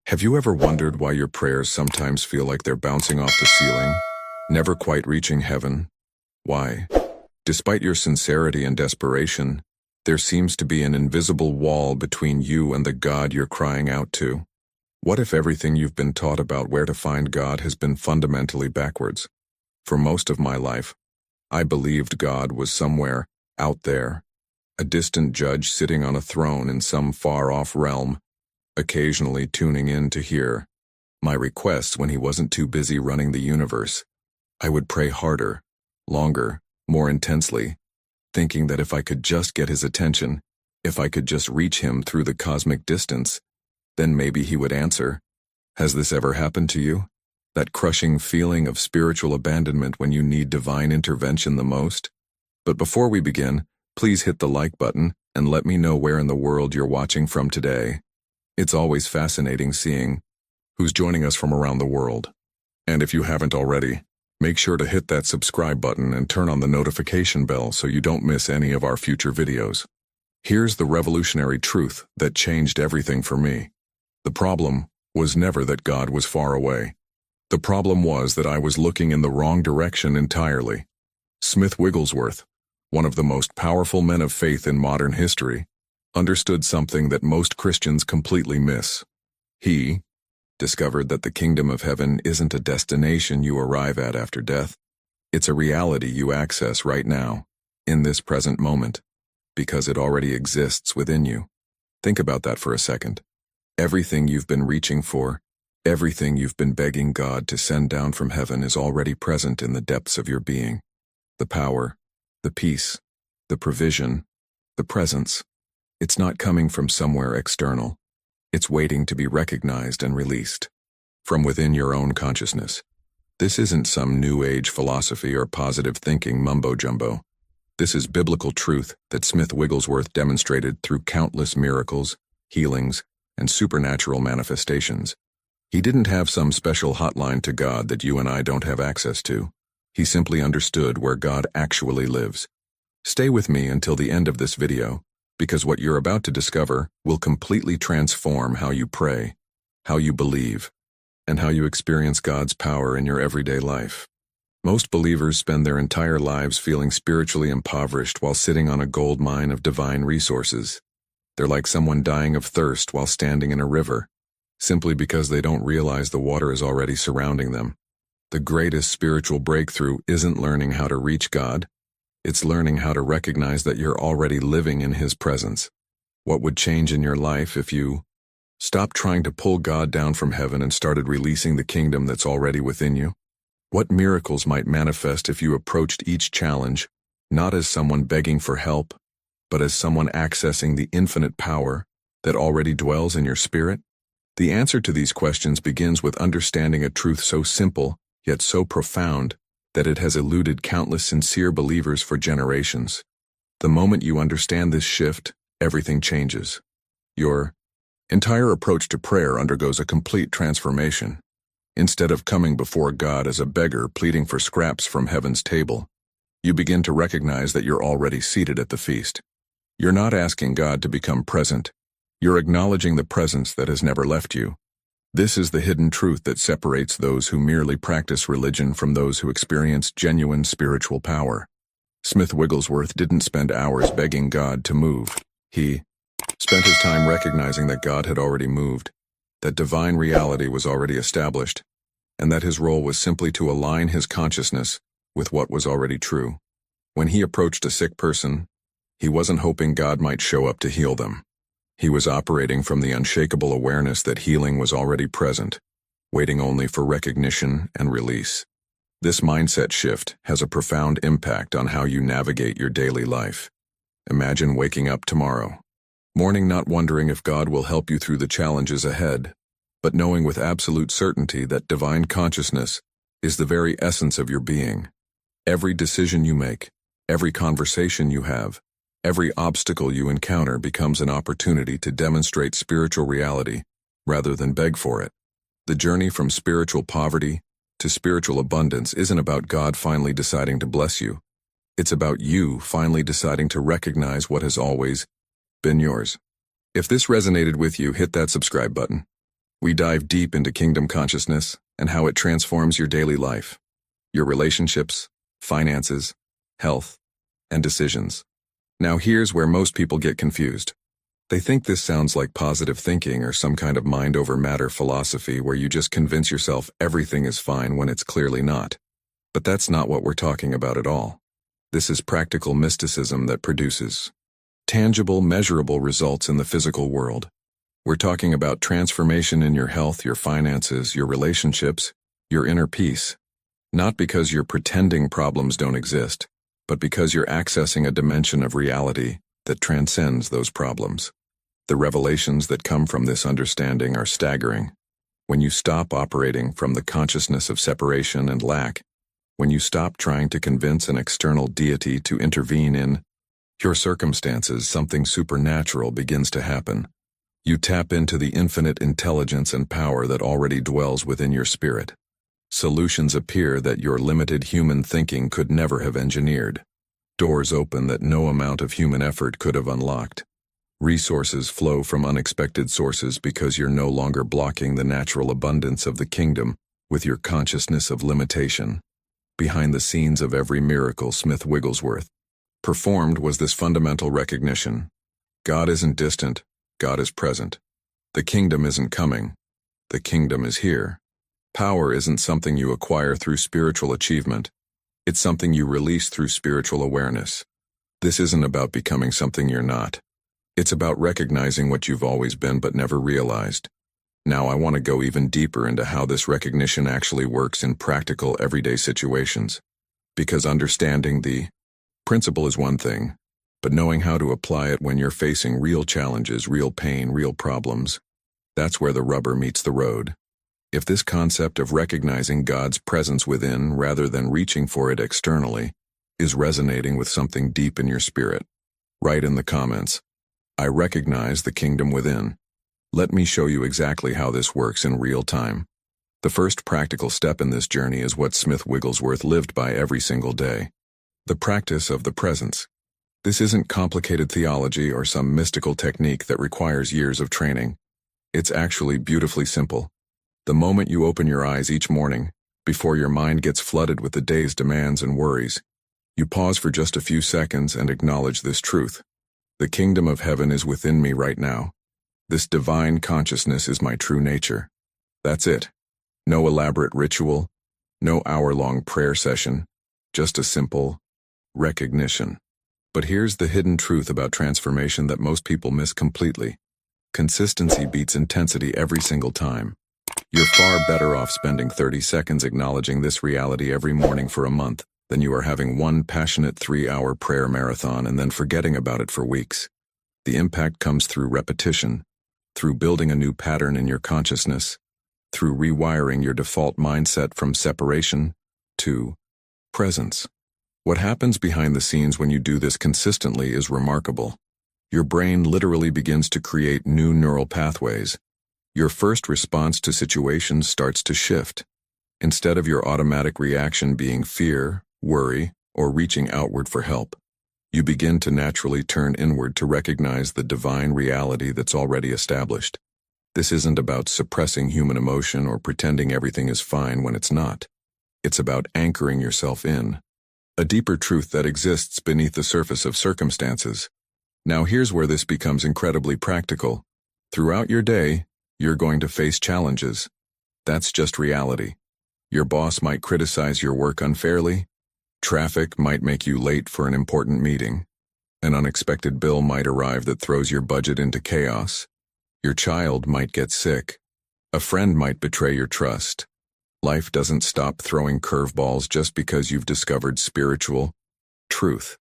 Have you ever wondered why your prayers sometimes feel like they're bouncing off the ceiling, never quite reaching heaven? Why? Despite your sincerity and desperation, there seems to be an invisible wall between you and the God you're crying out to. What if everything you've been taught about where to find God has been fundamentally backwards? For most of my life, I believed God was somewhere out there, a distant judge sitting on a throne in some far-off realm, occasionally tuning in to hear my requests when he wasn't too busy running the universe. I would pray harder, longer, more intensely, thinking that if I could just get his attention, if I could just reach him through the cosmic distance, then maybe he would answer. Has this ever happened to you? That crushing feeling of spiritual abandonment when you need divine intervention the most? But before we begin, please hit the like button and let me know where in the world you're watching from today. It's always fascinating seeing who's joining us from around the world. And if you haven't already, make sure to hit that subscribe button and turn on the notification bell so you don't miss any of our future videos. Here's the revolutionary truth that changed everything for me. The problem was never that God was far away. The problem was that I was looking in the wrong direction entirely. Smith Wigglesworth, one of the most powerful men of faith in modern history, understood something that most Christians completely miss. He discovered that the kingdom of heaven isn't a destination you arrive at after death. It's a reality you access right now, in this present moment, because it already exists within you. Think about that for a second. Everything you've been reaching for, everything you've been begging God to send down from heaven is already present in the depths of your being. The power, the peace, the provision, the presence. It's not coming from somewhere external. It's waiting to be recognized and released from within your own consciousness. This isn't some new age philosophy or positive thinking mumbo-jumbo. This is biblical truth that Smith Wigglesworth demonstrated through countless miracles, healings, and supernatural manifestations. He didn't have some special hotline to God that you and I don't have access to. He simply understood where God actually lives. Stay with me until the end of this video, because what you're about to discover will completely transform how you pray, how you believe, and how you experience God's power in your everyday life. Most believers spend their entire lives feeling spiritually impoverished while sitting on a gold mine of divine resources. They're like someone dying of thirst while standing in a river, simply because they don't realize the water is already surrounding them. The greatest spiritual breakthrough isn't learning how to reach God. It's learning how to recognize that you're already living in His presence. What would change in your life if you stopped trying to pull God down from heaven and started releasing the kingdom that's already within you? What miracles might manifest if you approached each challenge, not as someone begging for help, but as someone accessing the infinite power that already dwells in your spirit? The answer to these questions begins with understanding a truth so simple, yet so profound, that it has eluded countless sincere believers for generations. The moment you understand this shift, everything changes. Your entire approach to prayer undergoes a complete transformation. Instead of coming before God as a beggar pleading for scraps from heaven's table, you begin to recognize that you're already seated at the feast. You're not asking God to become present. You're acknowledging the presence that has never left you. This is the hidden truth that separates those who merely practice religion from those who experience genuine spiritual power. Smith Wigglesworth didn't spend hours begging God to move. He spent his time recognizing that God had already moved, that divine reality was already established, and that his role was simply to align his consciousness with what was already true. When he approached a sick person, he wasn't hoping God might show up to heal them. He was operating from the unshakable awareness that healing was already present, waiting only for recognition and release. This mindset shift has a profound impact on how you navigate your daily life. Imagine waking up tomorrow morning not wondering if God will help you through the challenges ahead, but knowing with absolute certainty that divine consciousness is the very essence of your being. Every decision you make, every conversation you have, every obstacle you encounter becomes an opportunity to demonstrate spiritual reality rather than beg for it. The journey from spiritual poverty to spiritual abundance isn't about God finally deciding to bless you. It's about you finally deciding to recognize what has always been yours. If this resonated with you, hit that subscribe button. We dive deep into kingdom consciousness and how it transforms your daily life, your relationships, finances, health, and decisions. Now here's where most people get confused. They think this sounds like positive thinking or some kind of mind over matter philosophy where you just convince yourself everything is fine when it's clearly not. But that's not what we're talking about at all. This is practical mysticism that produces tangible, measurable results in the physical world. We're talking about transformation in your health, your finances, your relationships, your inner peace. Not because you're pretending problems don't exist, but because you're accessing a dimension of reality that transcends those problems. The revelations that come from this understanding are staggering. When you stop operating from the consciousness of separation and lack, when you stop trying to convince an external deity to intervene in your circumstances, something supernatural begins to happen. You tap into the infinite intelligence and power that already dwells within your spirit. Solutions appear that your limited human thinking could never have engineered. Doors open that no amount of human effort could have unlocked. Resources flow from unexpected sources because you're no longer blocking the natural abundance of the kingdom with your consciousness of limitation. Behind the scenes of every miracle Smith Wigglesworth performed was this fundamental recognition. God isn't distant, God is present. The kingdom isn't coming, the kingdom is here. Power isn't something you acquire through spiritual achievement. It's something you release through spiritual awareness. This isn't about becoming something you're not. It's about recognizing what you've always been but never realized. Now I want to go even deeper into how this recognition actually works in practical, everyday situations. Because understanding the principle is one thing, but knowing how to apply it when you're facing real challenges, real pain, real problems, that's where the rubber meets the road. If this concept of recognizing God's presence within rather than reaching for it externally is resonating with something deep in your spirit, write in the comments, I recognize the kingdom within. Let me show you exactly how this works in real time. The first practical step in this journey is what Smith Wigglesworth lived by every single day. The practice of the presence. This isn't complicated theology or some mystical technique that requires years of training. It's actually beautifully simple. The moment you open your eyes each morning, before your mind gets flooded with the day's demands and worries, you pause for just a few seconds and acknowledge this truth. The kingdom of heaven is within me right now. This divine consciousness is my true nature. That's it. No elaborate ritual, no hour-long prayer session, just a simple recognition. But here's the hidden truth about transformation that most people miss completely. Consistency beats intensity every single time. You're far better off spending 30 seconds acknowledging this reality every morning for a month than you are having one passionate 3-hour prayer marathon and then forgetting about it for weeks. The impact comes through repetition, through building a new pattern in your consciousness, through rewiring your default mindset from separation to presence. What happens behind the scenes when you do this consistently is remarkable. Your brain literally begins to create new neural pathways. Your first response to situations starts to shift. Instead of your automatic reaction being fear, worry, or reaching outward for help, you begin to naturally turn inward to recognize the divine reality that's already established. This isn't about suppressing human emotion or pretending everything is fine when it's not. It's about anchoring yourself in a deeper truth that exists beneath the surface of circumstances. Now here's where this becomes incredibly practical. Throughout your day, you're going to face challenges. That's just reality. Your boss might criticize your work unfairly. Traffic might make you late for an important meeting. An unexpected bill might arrive that throws your budget into chaos. Your child might get sick. A friend might betray your trust. Life doesn't stop throwing curveballs just because you've discovered spiritual truth.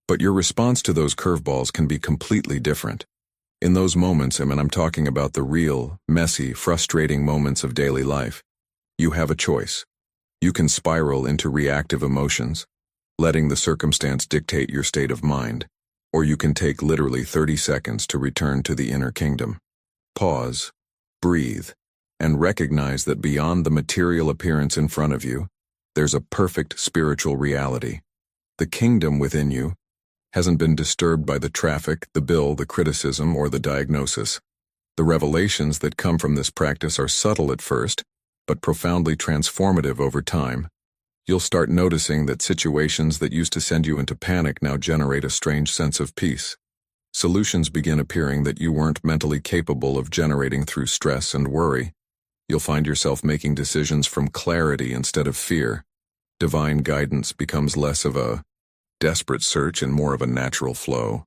But your response to those curveballs can be completely different. In those moments, I'm talking about the real, messy, frustrating moments of daily life, you have a choice. You can spiral into reactive emotions, letting the circumstance dictate your state of mind, or you can take literally 30 seconds to return to the inner kingdom. Pause, breathe, and recognize that beyond the material appearance in front of you, there's a perfect spiritual reality. The kingdom within you hasn't been disturbed by the traffic, the bill, the criticism, or the diagnosis. The revelations that come from this practice are subtle at first, but profoundly transformative over time. You'll start noticing that situations that used to send you into panic now generate a strange sense of peace. Solutions begin appearing that you weren't mentally capable of generating through stress and worry. You'll find yourself making decisions from clarity instead of fear. Divine guidance becomes less of a desperate search and more of a natural flow.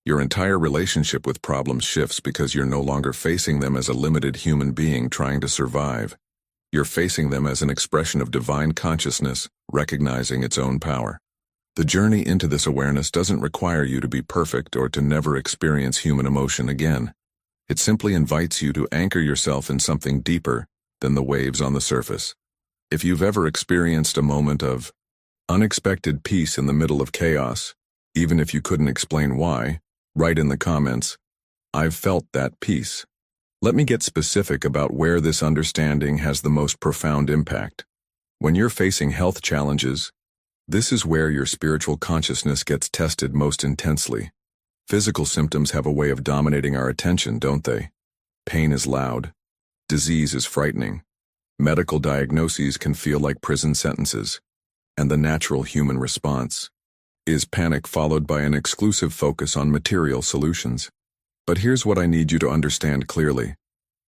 Your entire relationship with problems shifts because you're no longer facing them as a limited human being trying to survive. You're facing them as an expression of divine consciousness, recognizing its own power. The journey into this awareness doesn't require you to be perfect or to never experience human emotion again. It simply invites you to anchor yourself in something deeper than the waves on the surface. If you've ever experienced a moment of unexpected peace in the middle of chaos, even if you couldn't explain why, write in the comments, "I've felt that peace." Let me get specific about where this understanding has the most profound impact. When you're facing health challenges, this is where your spiritual consciousness gets tested most intensely. Physical symptoms have a way of dominating our attention, don't they? Pain is loud. Disease is frightening. Medical diagnoses can feel like prison sentences. And the natural human response is panic followed by an exclusive focus on material solutions. But here's what I need you to understand clearly.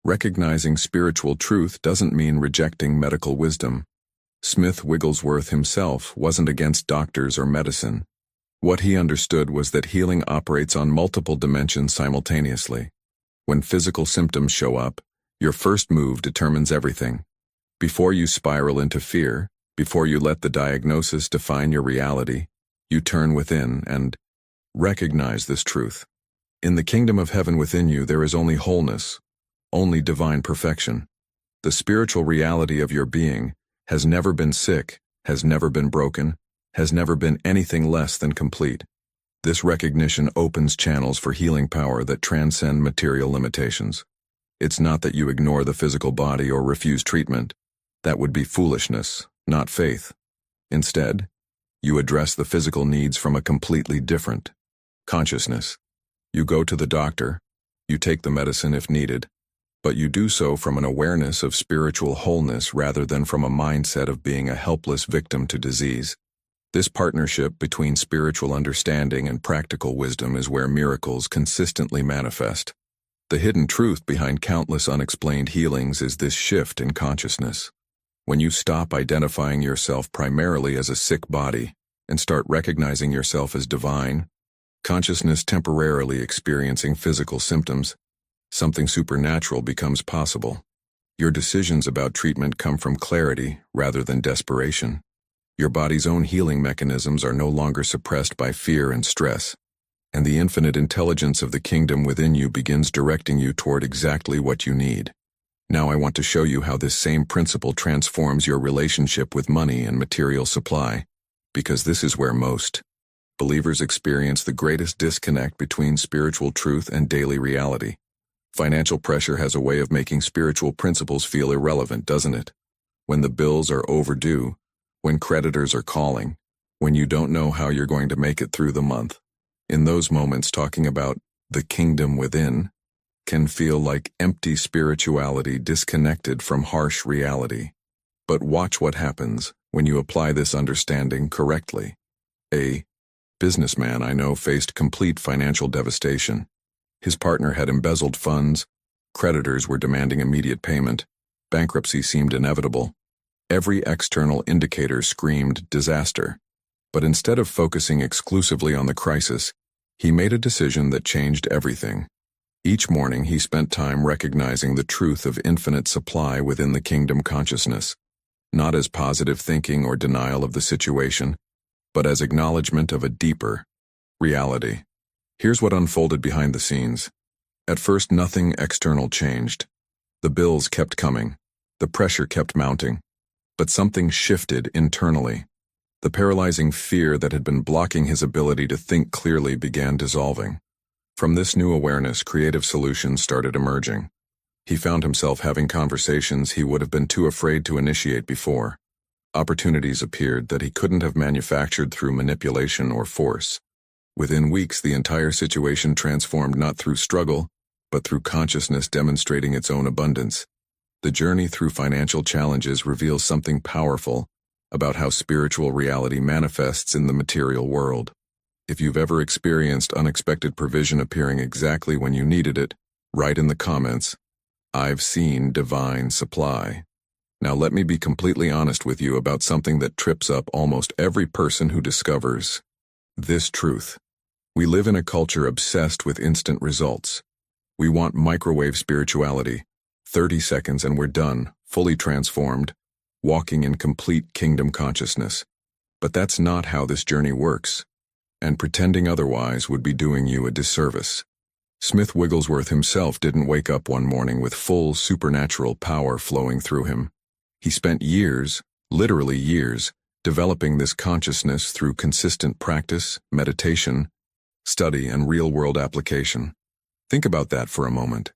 Recognizing spiritual truth doesn't mean rejecting medical wisdom. Smith Wigglesworth himself wasn't against doctors or medicine. What he understood was that healing operates on multiple dimensions simultaneously. When physical symptoms show up, your first move determines everything. Before you spiral into fear, before you let the diagnosis define your reality, you turn within and recognize this truth. In the kingdom of heaven within you there is only wholeness, only divine perfection. The spiritual reality of your being has never been sick, has never been broken, has never been anything less than complete. This recognition opens channels for healing power that transcend material limitations. It's not that you ignore the physical body or refuse treatment. That would be foolishness, not faith. Instead, you address the physical needs from a completely different consciousness. You go to the doctor, you take the medicine if needed, but you do so from an awareness of spiritual wholeness rather than from a mindset of being a helpless victim to disease. This partnership between spiritual understanding and practical wisdom is where miracles consistently manifest. The hidden truth behind countless unexplained healings is this shift in consciousness. When you stop identifying yourself primarily as a sick body and start recognizing yourself as divine, consciousness temporarily experiencing physical symptoms, something supernatural becomes possible. Your decisions about treatment come from clarity rather than desperation. Your body's own healing mechanisms are no longer suppressed by fear and stress, and the infinite intelligence of the kingdom within you begins directing you toward exactly what you need. Now I want to show you how this same principle transforms your relationship with money and material supply, because this is where most believers experience the greatest disconnect between spiritual truth and daily reality. Financial pressure has a way of making spiritual principles feel irrelevant, doesn't it? When the bills are overdue, when creditors are calling, when you don't know how you're going to make it through the month. In those moments, talking about the kingdom within can feel like empty spirituality disconnected from harsh reality. But watch what happens when you apply this understanding correctly. A businessman I know faced complete financial devastation. His partner had embezzled funds, creditors were demanding immediate payment, bankruptcy seemed inevitable. Every external indicator screamed disaster. But instead of focusing exclusively on the crisis, he made a decision that changed everything. Each morning he spent time recognizing the truth of infinite supply within the kingdom consciousness, not as positive thinking or denial of the situation, but as acknowledgement of a deeper reality. Here's what unfolded behind the scenes. At first, nothing external changed. The bills kept coming. The pressure kept mounting. But something shifted internally. The paralyzing fear that had been blocking his ability to think clearly began dissolving. From this new awareness, creative solutions started emerging. He found himself having conversations he would have been too afraid to initiate before. Opportunities appeared that he couldn't have manufactured through manipulation or force. Within weeks, the entire situation transformed not through struggle, but through consciousness demonstrating its own abundance. The journey through financial challenges reveals something powerful about how spiritual reality manifests in the material world. If you've ever experienced unexpected provision appearing exactly when you needed it, write in the comments, "I've seen divine supply." Now let me be completely honest with you about something that trips up almost every person who discovers this truth. We live in a culture obsessed with instant results. We want microwave spirituality. 30 seconds and we're done, fully transformed, walking in complete kingdom consciousness. But that's not how this journey works, and pretending otherwise would be doing you a disservice. Smith Wigglesworth himself didn't wake up one morning with full supernatural power flowing through him. He spent years, literally years, developing this consciousness through consistent practice, meditation, study, and real-world application. Think about that for a moment.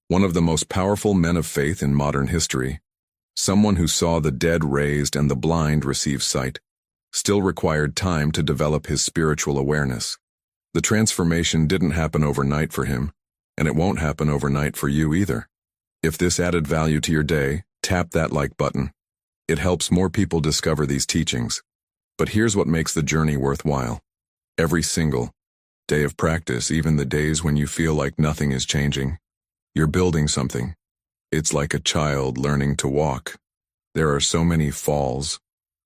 One of the most powerful men of faith in modern history, someone who saw the dead raised and the blind receive sight, still required time to develop his spiritual awareness. The transformation didn't happen overnight for him, and it won't happen overnight for you either. If this added value to your day, tap that like button. It helps more people discover these teachings. But here's what makes the journey worthwhile. Every single day of practice, even the days when you feel like nothing is changing, you're building something. It's like a child learning to walk. There are so many falls,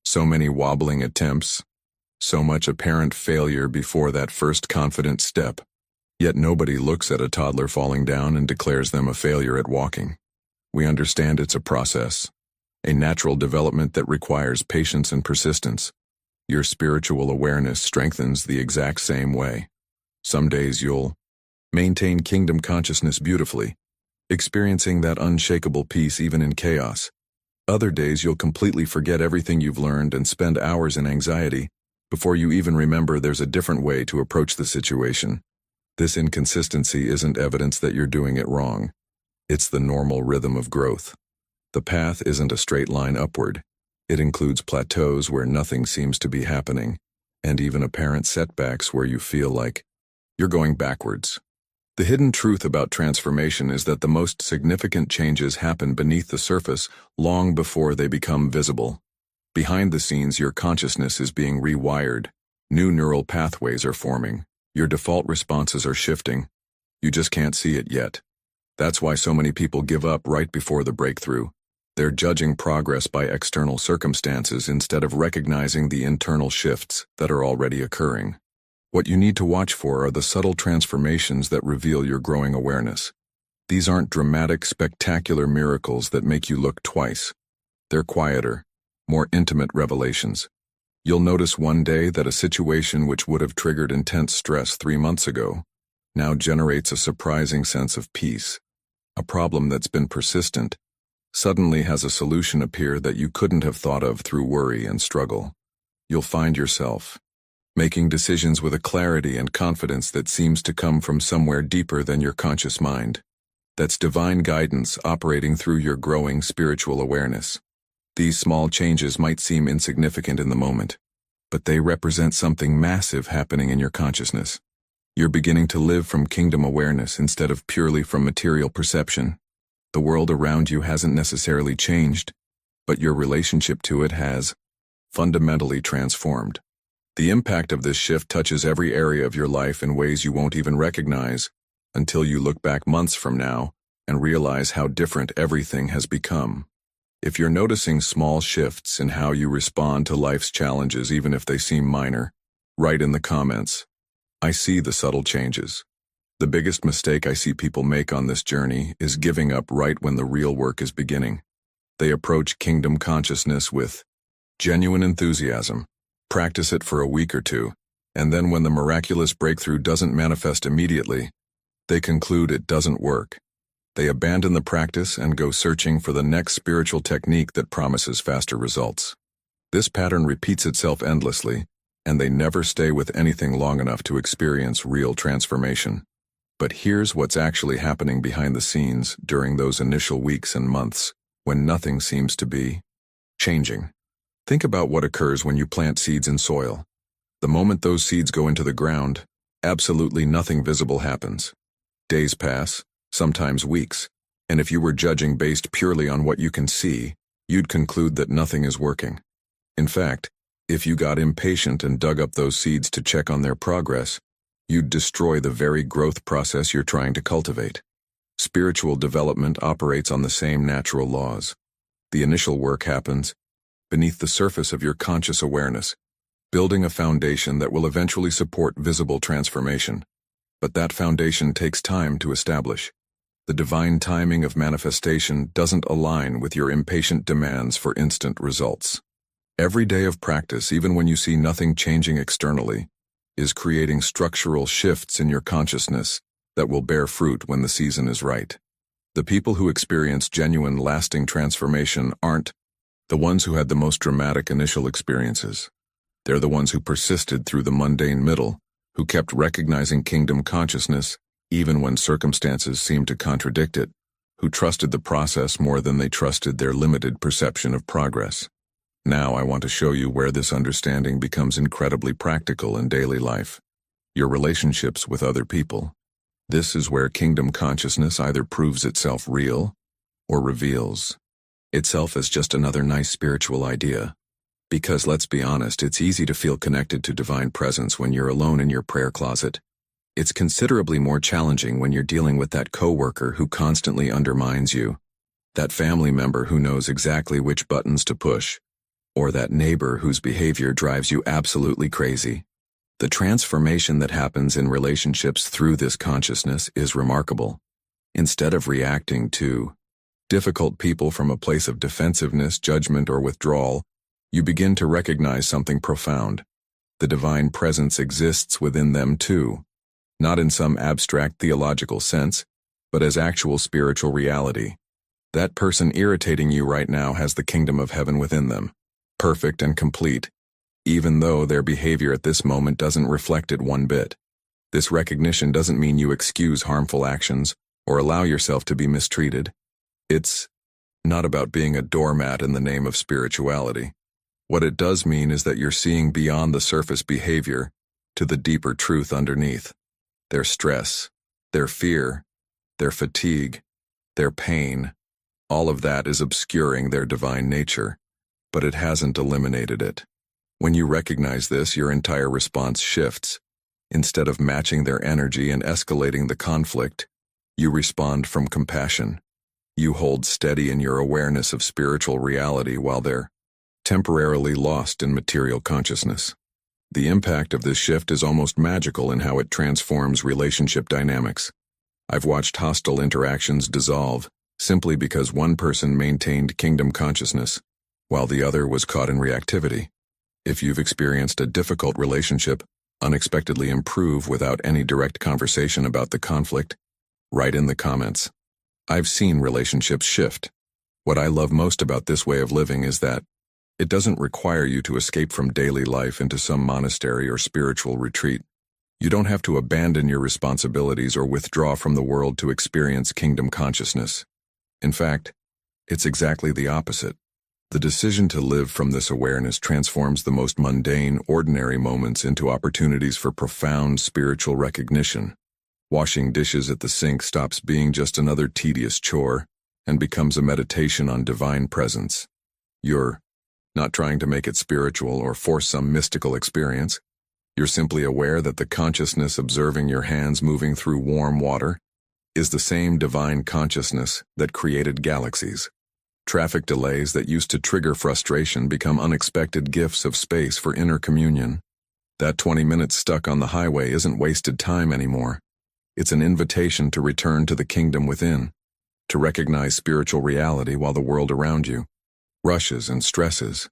so many wobbling attempts, so much apparent failure before that first confident step. Yet nobody looks at a toddler falling down and declares them a failure at walking. We understand it's a process, a natural development that requires patience and persistence. Your spiritual awareness strengthens the exact same way. Some days you'll maintain kingdom consciousness beautifully, experiencing that unshakable peace even in chaos. Other days you'll completely forget everything you've learned and spend hours in anxiety before you even remember there's a different way to approach the situation. This inconsistency isn't evidence that you're doing it wrong. It's the normal rhythm of growth. The path isn't a straight line upward. It includes plateaus where nothing seems to be happening, and even apparent setbacks where you feel like you're going backwards. The hidden truth about transformation is that the most significant changes happen beneath the surface long before they become visible. Behind the scenes, your consciousness is being rewired. New neural pathways are forming. Your default responses are shifting. You just can't see it yet. That's why so many people give up right before the breakthrough. They're judging progress by external circumstances instead of recognizing the internal shifts that are already occurring. What you need to watch for are the subtle transformations that reveal your growing awareness. These aren't dramatic, spectacular miracles that make you look twice. They're quieter, more intimate revelations. You'll notice one day that a situation which would have triggered intense stress 3 months ago now generates a surprising sense of peace. A problem that's been persistent suddenly has a solution appear that you couldn't have thought of through worry and struggle. You'll find yourself making decisions with a clarity and confidence that seems to come from somewhere deeper than your conscious mind. That's divine guidance operating through your growing spiritual awareness. These small changes might seem insignificant in the moment, but they represent something massive happening in your consciousness. You're beginning to live from kingdom awareness instead of purely from material perception. The world around you hasn't necessarily changed, but your relationship to it has fundamentally transformed. The impact of this shift touches every area of your life in ways you won't even recognize until you look back months from now and realize how different everything has become. If you're noticing small shifts in how you respond to life's challenges, even if they seem minor, write in the comments, "I see the subtle changes." The biggest mistake I see people make on this journey is giving up right when the real work is beginning. They approach kingdom consciousness with genuine enthusiasm, practice it for a week or two, and then when the miraculous breakthrough doesn't manifest immediately, they conclude it doesn't work. They abandon the practice and go searching for the next spiritual technique that promises faster results. This pattern repeats itself endlessly, and they never stay with anything long enough to experience real transformation. But here's what's actually happening behind the scenes during those initial weeks and months when nothing seems to be changing. Think about what occurs when you plant seeds in soil. The moment those seeds go into the ground, absolutely nothing visible happens. Days pass, sometimes weeks, and if you were judging based purely on what you can see, you'd conclude that nothing is working. In fact, if you got impatient and dug up those seeds to check on their progress, you'd destroy the very growth process you're trying to cultivate. Spiritual development operates on the same natural laws. The initial work happens beneath the surface of your conscious awareness, building a foundation that will eventually support visible transformation. But that foundation takes time to establish. The divine timing of manifestation doesn't align with your impatient demands for instant results. Every day of practice, even when you see nothing changing externally, is creating structural shifts in your consciousness that will bear fruit when the season is right. The people who experience genuine, lasting transformation aren't the ones who had the most dramatic initial experiences. They're the ones who persisted through the mundane middle, who kept recognizing kingdom consciousness even when circumstances seemed to contradict it, who trusted the process more than they trusted their limited perception of progress. Now I want to show you where this understanding becomes incredibly practical in daily life. Your relationships with other people. This is where kingdom consciousness either proves itself real or reveals itself as just another nice spiritual idea. Because let's be honest, it's easy to feel connected to divine presence when you're alone in your prayer closet. It's considerably more challenging when you're dealing with that coworker who constantly undermines you, that family member who knows exactly which buttons to push, or that neighbor whose behavior drives you absolutely crazy. The transformation that happens in relationships through this consciousness is remarkable. Instead of reacting to difficult people from a place of defensiveness, judgment, or withdrawal, you begin to recognize something profound. The divine presence exists within them too, not in some abstract theological sense, but as actual spiritual reality. That person irritating you right now has the kingdom of heaven within them, perfect and complete, even though their behavior at this moment doesn't reflect it one bit. This recognition doesn't mean you excuse harmful actions or allow yourself to be mistreated. It's not about being a doormat in the name of spirituality. What it does mean is that you're seeing beyond the surface behavior to the deeper truth underneath. Their stress, their fear, their fatigue, their pain, all of that is obscuring their divine nature, but it hasn't eliminated it. When you recognize this, your entire response shifts. Instead of matching their energy and escalating the conflict, you respond from compassion. You hold steady in your awareness of spiritual reality while they're temporarily lost in material consciousness. The impact of this shift is almost magical in how it transforms relationship dynamics. I've watched hostile interactions dissolve simply because one person maintained kingdom consciousness, while the other was caught in reactivity. If you've experienced a difficult relationship unexpectedly improve without any direct conversation about the conflict, write in the comments. I've seen relationships shift. What I love most about this way of living is that it doesn't require you to escape from daily life into some monastery or spiritual retreat. You don't have to abandon your responsibilities or withdraw from the world to experience kingdom consciousness. In fact, it's exactly the opposite. The decision to live from this awareness transforms the most mundane, ordinary moments into opportunities for profound spiritual recognition. Washing dishes at the sink stops being just another tedious chore and becomes a meditation on divine presence. You're not trying to make it spiritual or force some mystical experience. You're simply aware that the consciousness observing your hands moving through warm water is the same divine consciousness that created galaxies. Traffic delays that used to trigger frustration become unexpected gifts of space for inner communion. That 20 minutes stuck on the highway isn't wasted time anymore. It's an invitation to return to the kingdom within, to recognize spiritual reality while the world around you rushes and stresses.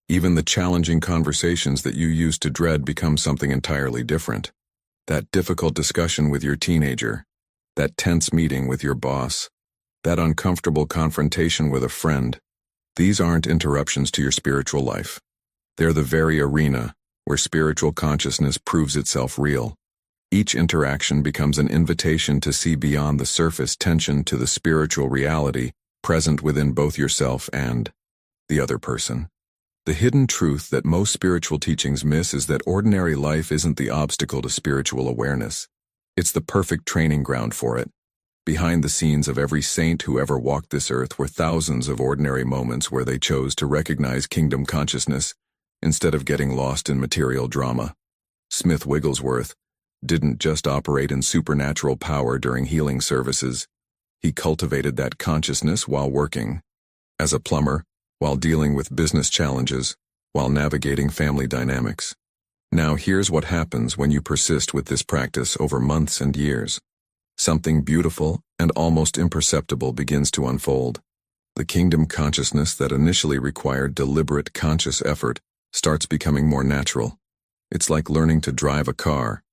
Even the challenging conversations that you used to dread become something entirely different. That difficult discussion with your teenager, that tense meeting with your boss, that uncomfortable confrontation with a friend, these aren't interruptions to your spiritual life. They're the very arena where spiritual consciousness proves itself real. Each interaction becomes an invitation to see beyond the surface tension to the spiritual reality present within both yourself and the other person. The hidden truth that most spiritual teachings miss is that ordinary life isn't the obstacle to spiritual awareness. It's the perfect training ground for it. Behind the scenes of every saint who ever walked this earth were thousands of ordinary moments where they chose to recognize kingdom consciousness instead of getting lost in material drama. Smith Wigglesworth didn't just operate in supernatural power during healing services. He cultivated that consciousness while working as a plumber, while dealing with business challenges, while navigating family dynamics. Now here's what happens when you persist with this practice over months and years. Something beautiful and almost imperceptible begins to unfold. The kingdom consciousness that initially required deliberate conscious effort starts becoming more natural. It's like learning to drive a car.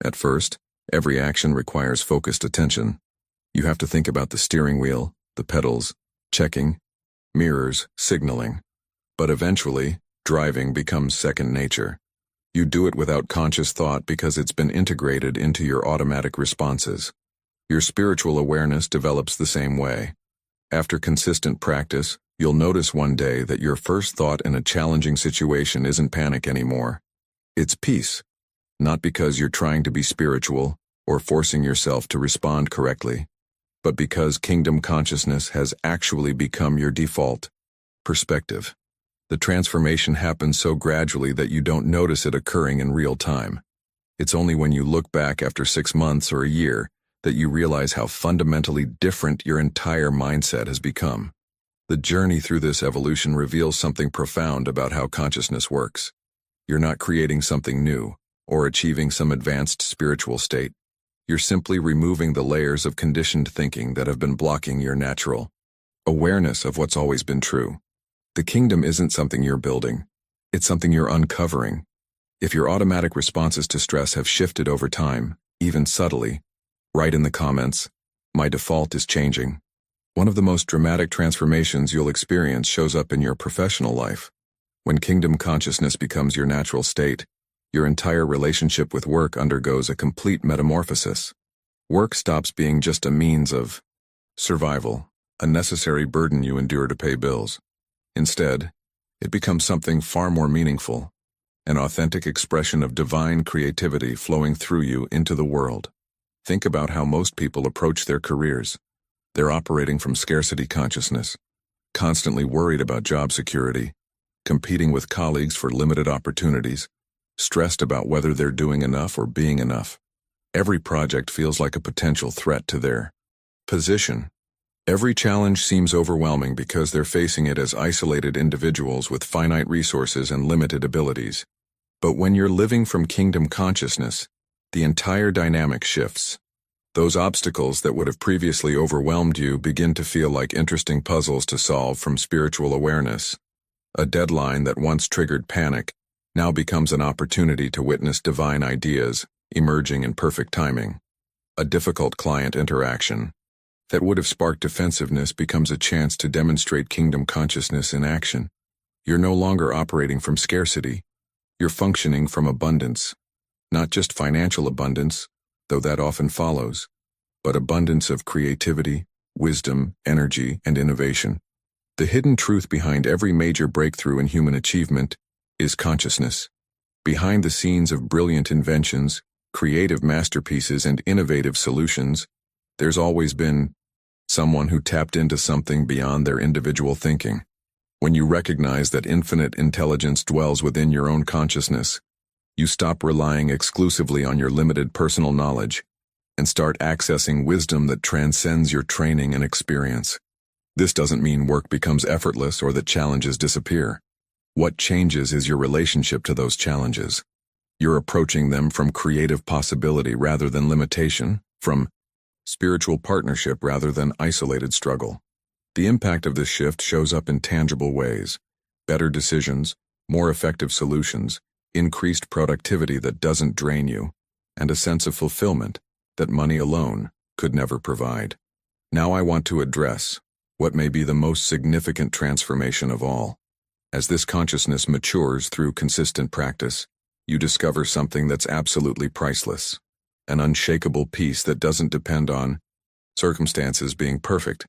At first, every action requires focused attention. You have to think about the steering wheel, the pedals, checking, mirrors, signaling. But eventually, driving becomes second nature. You do it without conscious thought because it's been integrated into your automatic responses. Your spiritual awareness develops the same way. After consistent practice, you'll notice one day that your first thought in a challenging situation isn't panic anymore. It's peace, not because you're trying to be spiritual or forcing yourself to respond correctly, but because kingdom consciousness has actually become your default perspective. The transformation happens so gradually that you don't notice it occurring in real time. It's only when you look back after 6 months or a year that you realize how fundamentally different your entire mindset has become. The journey through this evolution reveals something profound about how consciousness works. You're not creating something new or achieving some advanced spiritual state. You're simply removing the layers of conditioned thinking that have been blocking your natural awareness of what's always been true. The kingdom isn't something you're building. It's something you're uncovering. If your automatic responses to stress have shifted over time, even subtly, write in the comments, "My default is changing." One of the most dramatic transformations you'll experience shows up in your professional life. When kingdom consciousness becomes your natural state, your entire relationship with work undergoes a complete metamorphosis. Work stops being just a means of survival, a necessary burden you endure to pay bills. Instead, it becomes something far more meaningful, an authentic expression of divine creativity flowing through you into the world. Think about how most people approach their careers. They're operating from scarcity consciousness, constantly worried about job security, competing with colleagues for limited opportunities, stressed about whether they're doing enough or being enough. Every project feels like a potential threat to their position. Every challenge seems overwhelming because they're facing it as isolated individuals with finite resources and limited abilities. But when you're living from kingdom consciousness, the entire dynamic shifts. Those obstacles that would have previously overwhelmed you begin to feel like interesting puzzles to solve from spiritual awareness. A deadline that once triggered panic now becomes an opportunity to witness divine ideas emerging in perfect timing. A difficult client interaction that would have sparked defensiveness becomes a chance to demonstrate kingdom consciousness in action. You're no longer operating from scarcity. You're functioning from abundance. Not just financial abundance, though that often follows, but abundance of creativity, wisdom, energy, and innovation. The hidden truth behind every major breakthrough in human achievement is consciousness. Behind the scenes of brilliant inventions, creative masterpieces, and innovative solutions, there's always been someone who tapped into something beyond their individual thinking. When you recognize that infinite intelligence dwells within your own consciousness, you stop relying exclusively on your limited personal knowledge and start accessing wisdom that transcends your training and experience. This doesn't mean work becomes effortless or that challenges disappear. What changes is your relationship to those challenges. You're approaching them from creative possibility rather than limitation, from spiritual partnership rather than isolated struggle. The impact of this shift shows up in tangible ways: better decisions, more effective solutions, increased productivity that doesn't drain you, and a sense of fulfillment that money alone could never provide. Now I want to address what may be the most significant transformation of all. As this consciousness matures through consistent practice, you discover something that's absolutely priceless, an unshakable peace that doesn't depend on circumstances being perfect.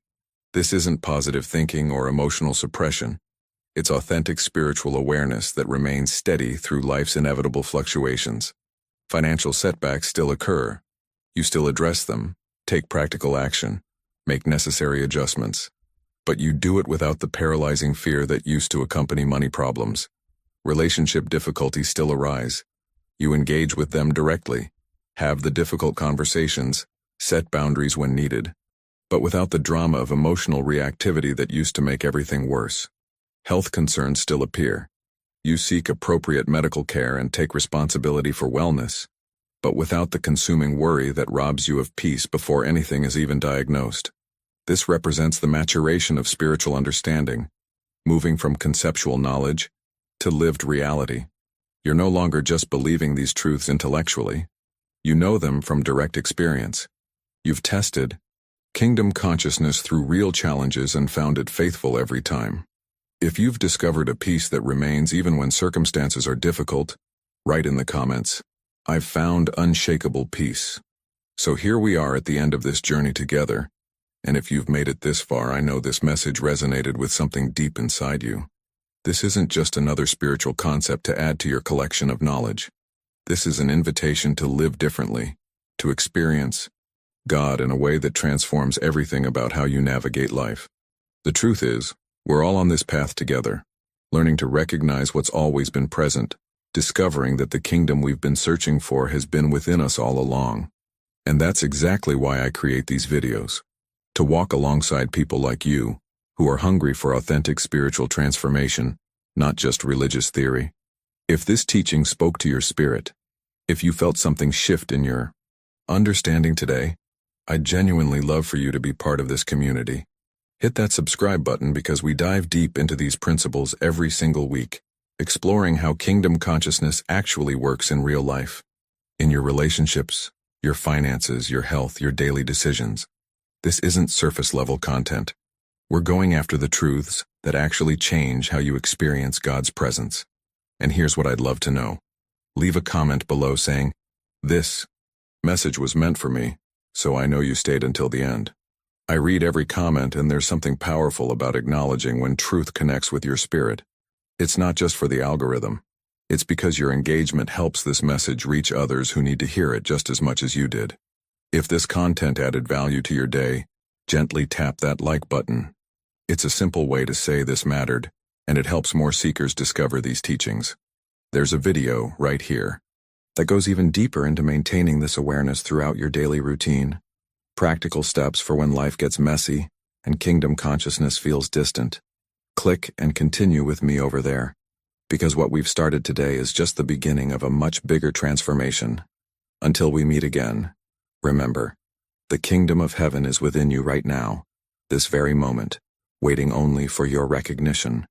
This isn't positive thinking or emotional suppression. It's authentic spiritual awareness that remains steady through life's inevitable fluctuations. Financial setbacks still occur. You still address them, Take practical action. Make necessary adjustments. But you do it without the paralyzing fear that used to accompany money problems. Relationship difficulties still arise. You engage with them directly. Have the difficult conversations. Set boundaries when needed. But without the drama of emotional reactivity that used to make everything worse. Health concerns still appear. You seek appropriate medical care and take responsibility for wellness, but without the consuming worry that robs you of peace before anything is even diagnosed. This represents the maturation of spiritual understanding, moving from conceptual knowledge to lived reality. You're no longer just believing these truths intellectually. You know them from direct experience. You've tested kingdom consciousness through real challenges and found it faithful every time. If you've discovered a peace that remains even when circumstances are difficult, write in the comments, "I've found unshakable peace." So here we are at the end of this journey together, and if you've made it this far, I know this message resonated with something deep inside you. This isn't just another spiritual concept to add to your collection of knowledge. This is an invitation to live differently, to experience God in a way that transforms everything about how you navigate life. The truth is, we're all on this path together, learning to recognize what's always been present, discovering that the kingdom we've been searching for has been within us all along. And that's exactly why I create these videos, to walk alongside people like you, who are hungry for authentic spiritual transformation, not just religious theory. If this teaching spoke to your spirit, if you felt something shift in your understanding today, I'd genuinely love for you to be part of this community. Hit that subscribe button because we dive deep into these principles every single week, exploring how kingdom consciousness actually works in real life, in your relationships, your finances, your health, your daily decisions. This isn't surface-level content. We're going after the truths that actually change how you experience God's presence. And here's what I'd love to know. Leave a comment below saying, "This message was meant for me, so I know you stayed until the end." I read every comment, and there's something powerful about acknowledging when truth connects with your spirit. It's not just for the algorithm. It's because your engagement helps this message reach others who need to hear it just as much as you did. If this content added value to your day, gently tap that like button. It's a simple way to say this mattered, and it helps more seekers discover these teachings. There's a video right here that goes even deeper into maintaining this awareness throughout your daily routine. Practical steps for when life gets messy and kingdom consciousness feels distant. Click and continue with me over there, because what we've started today is just the beginning of a much bigger transformation. Until we meet again, remember, the kingdom of heaven is within you right now, this very moment, waiting only for your recognition.